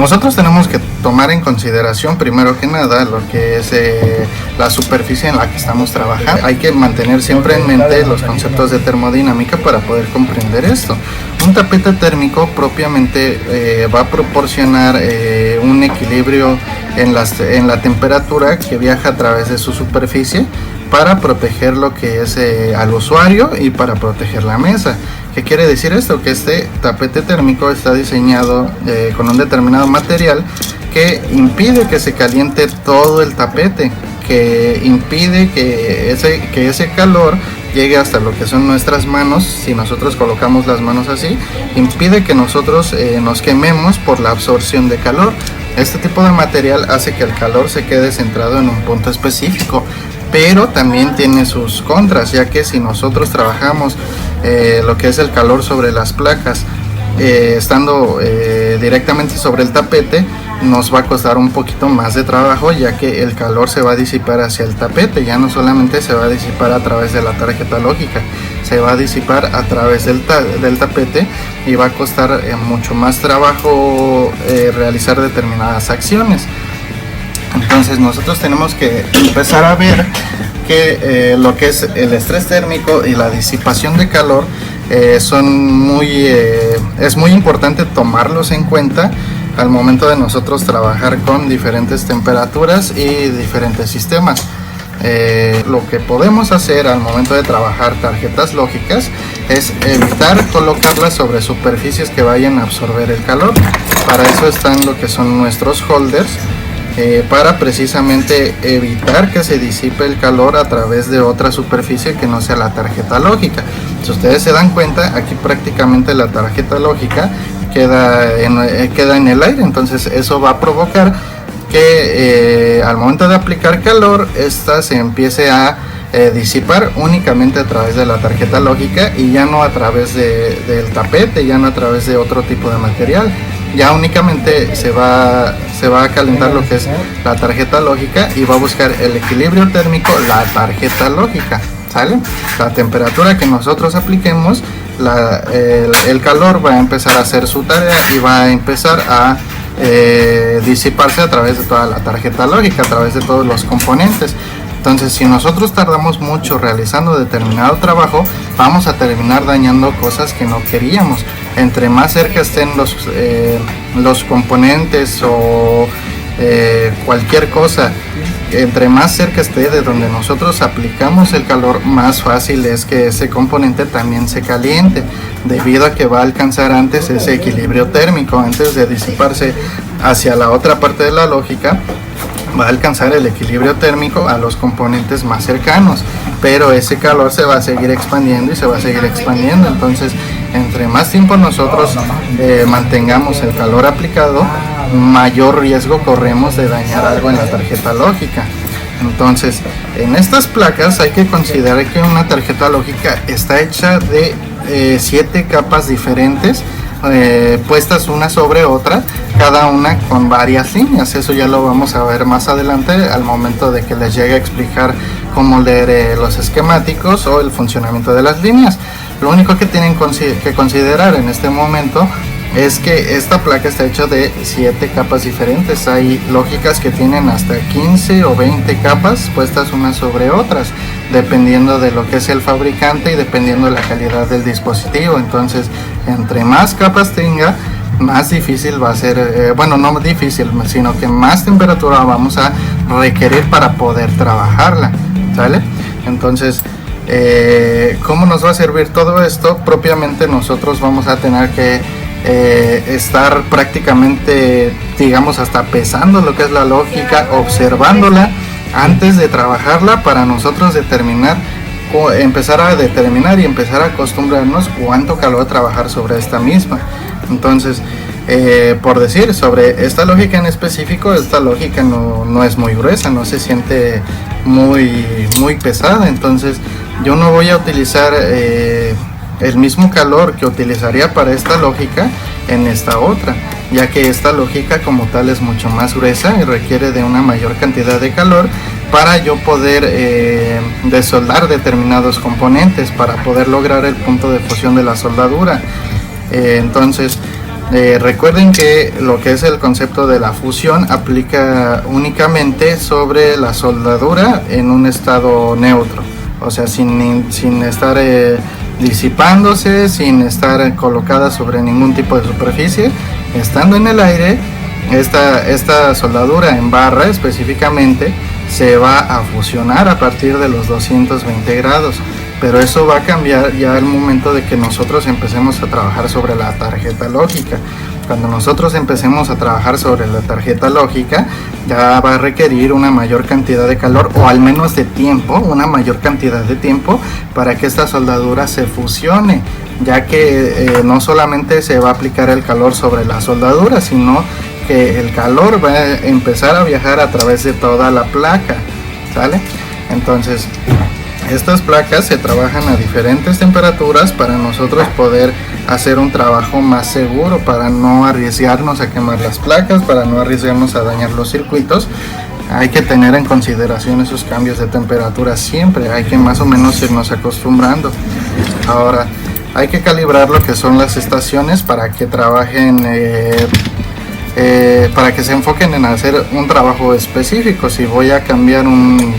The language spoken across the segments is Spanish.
Nosotros tenemos que tomar en consideración primero que nada lo que es la superficie en la que estamos trabajando. Hay que mantener siempre en mente los conceptos de termodinámica para poder comprender esto. Un tapete térmico propiamente va a proporcionar un equilibrio en la temperatura que viaja a través de su superficie para proteger lo que es al usuario y para proteger la mesa. ¿Qué quiere decir esto? Que este tapete térmico está diseñado con un determinado material que impide que se caliente todo el tapete, que impide que ese calor llegue hasta lo que son nuestras manos. Si nosotros colocamos las manos así, impide que nosotros nos quememos por la absorción de calor. Este tipo de material hace que el calor se quede centrado en un punto específico, pero también tiene sus contras, ya que si nosotros trabajamos lo que es el calor sobre las placas estando directamente sobre el tapete, nos va a costar un poquito más de trabajo, ya que el calor se va a disipar hacia el tapete. Ya no solamente se va a disipar a través de la tarjeta lógica, se va a disipar a través del tapete, y va a costar mucho más trabajo realizar determinadas acciones. Entonces nosotros tenemos que empezar a ver que lo que es el estrés térmico y la disipación de calor es muy importante tomarlos en cuenta al momento de nosotros trabajar con diferentes temperaturas y diferentes sistemas. Lo que podemos hacer al momento de trabajar tarjetas lógicas es evitar colocarlas sobre superficies que vayan a absorber el calor. Para eso están lo que son nuestros holders, para precisamente evitar que se disipe el calor a través de otra superficie que no sea la tarjeta lógica. Si ustedes se dan cuenta, aquí prácticamente la tarjeta lógica queda en el aire, entonces eso va a provocar que al momento de aplicar calor, esta se empiece a disipar únicamente a través de la tarjeta lógica y ya no a través del tapete, ya no a través de otro tipo de material. Ya únicamente se va a calentar lo que es la tarjeta lógica y va a buscar el equilibrio térmico la tarjeta lógica, ¿sale? La temperatura que nosotros apliquemos, el calor va a empezar a hacer su tarea y va a empezar a disiparse a través de toda la tarjeta lógica, a través de todos los componentes. Entonces, si nosotros tardamos mucho realizando determinado trabajo, vamos a terminar dañando cosas que no queríamos. Entre más cerca estén los componentes o cualquier cosa, entre más cerca esté de donde nosotros aplicamos el calor, más fácil es que ese componente también se caliente, debido a que va a alcanzar antes ese equilibrio térmico. Antes de disiparse hacia la otra parte de la lógica, va a alcanzar el equilibrio térmico a los componentes más cercanos, pero ese calor se va a seguir expandiendo y se va a seguir expandiendo. Entonces, entre más tiempo nosotros mantengamos el calor aplicado, mayor riesgo corremos de dañar algo en la tarjeta lógica. Entonces, en estas placas hay que considerar que una tarjeta lógica está hecha de 7 capas diferentes, puestas una sobre otra, cada una con varias líneas. Eso ya lo vamos a ver más adelante al momento de que les llegue a explicar cómo leer los esquemáticos o el funcionamiento de las líneas. Lo único que tienen que considerar en este momento es que esta placa está hecha de 7 capas diferentes. Hay lógicas que tienen hasta 15 o 20 capas puestas unas sobre otras, dependiendo de lo que es el fabricante y dependiendo de la calidad del dispositivo. Entonces, entre más capas tenga, más difícil va a ser, bueno, no difícil, sino que más temperatura vamos a requerir para poder trabajarla, ¿sale? Entonces, ¿cómo nos va a servir todo esto? Propiamente nosotros vamos a tener que estar prácticamente, digamos, hasta pesando lo que es la lógica, observándola antes de trabajarla, para nosotros empezar a determinar y empezar a acostumbrarnos cuánto calor trabajar sobre esta misma. Entonces, por decir, sobre esta lógica en específico, esta lógica no es muy gruesa, no se siente muy pesada. Entonces, yo no voy a utilizar el mismo calor que utilizaría para esta lógica en esta otra, ya que esta lógica como tal es mucho más gruesa y requiere de una mayor cantidad de calor para yo poder desoldar determinados componentes, para poder lograr el punto de fusión de la soldadura. Entonces, Recuerden que lo que es el concepto de la fusión aplica únicamente sobre la soldadura en un estado neutro, o sea, sin estar disipándose, sin estar colocada sobre ningún tipo de superficie. Estando en el aire, esta soldadura en barra específicamente se va a fusionar a partir de los 220 grados, pero eso va a cambiar ya al momento de que nosotros empecemos a trabajar sobre la tarjeta lógica. Cuando nosotros empecemos a trabajar sobre la tarjeta lógica, ya va a requerir una mayor cantidad de calor, o al menos de tiempo, una mayor cantidad de tiempo para que esta soldadura se fusione, ya que no solamente se va a aplicar el calor sobre la soldadura, sino que el calor va a empezar a viajar a través de toda la placa, ¿sale? Entonces, estas placas se trabajan a diferentes temperaturas para nosotros poder hacer un trabajo más seguro, para no arriesgarnos a quemar las placas, para no arriesgarnos a dañar los circuitos. Hay que tener en consideración esos cambios de temperatura siempre, hay que más o menos irnos acostumbrando. Ahora, hay que calibrar lo que son las estaciones para que trabajen, para que se enfoquen en hacer un trabajo específico. Si voy a cambiar un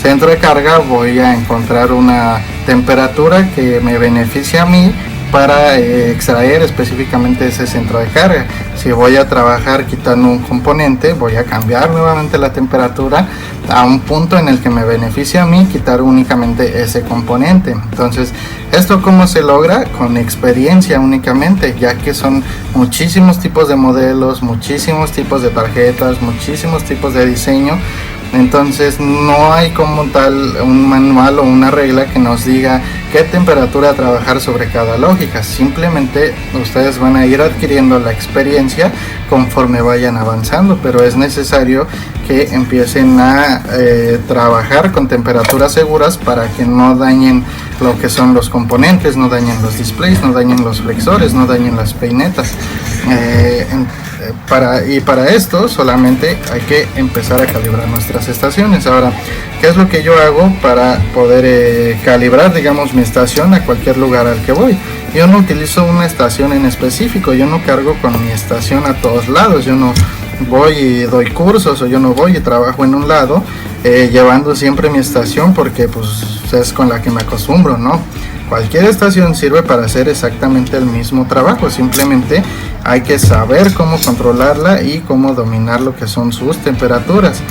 centro de carga, voy a encontrar una temperatura que me beneficie a mí para extraer específicamente ese centro de carga. Si voy a trabajar quitando un componente, voy a cambiar nuevamente la temperatura a un punto en el que me beneficie a mí quitar únicamente ese componente. Entonces, ¿esto cómo se logra? Con experiencia únicamente, ya que son muchísimos tipos de modelos, muchísimos tipos de tarjetas, muchísimos tipos de diseño. Entonces no hay como tal un manual o una regla que nos diga qué temperatura trabajar sobre cada lógica. Simplemente ustedes van a ir adquiriendo la experiencia conforme vayan avanzando, pero es necesario que empiecen a trabajar con temperaturas seguras para que no dañen lo que son los componentes, no dañen los displays, no dañen los flexores, no dañen las peinetas. Para esto solamente hay que empezar a calibrar nuestras estaciones. Ahora, ¿qué es lo que yo hago para poder calibrar, digamos, mi estación a cualquier lugar al que voy? Yo no utilizo una estación en específico, yo no cargo con mi estación a todos lados, yo no voy y doy cursos, o yo no voy y trabajo en un lado llevando siempre mi estación, porque pues es con la que me acostumbro, ¿no? Cualquier estación sirve para hacer exactamente el mismo trabajo, simplemente hay que saber cómo controlarla y cómo dominar lo que son sus temperaturas.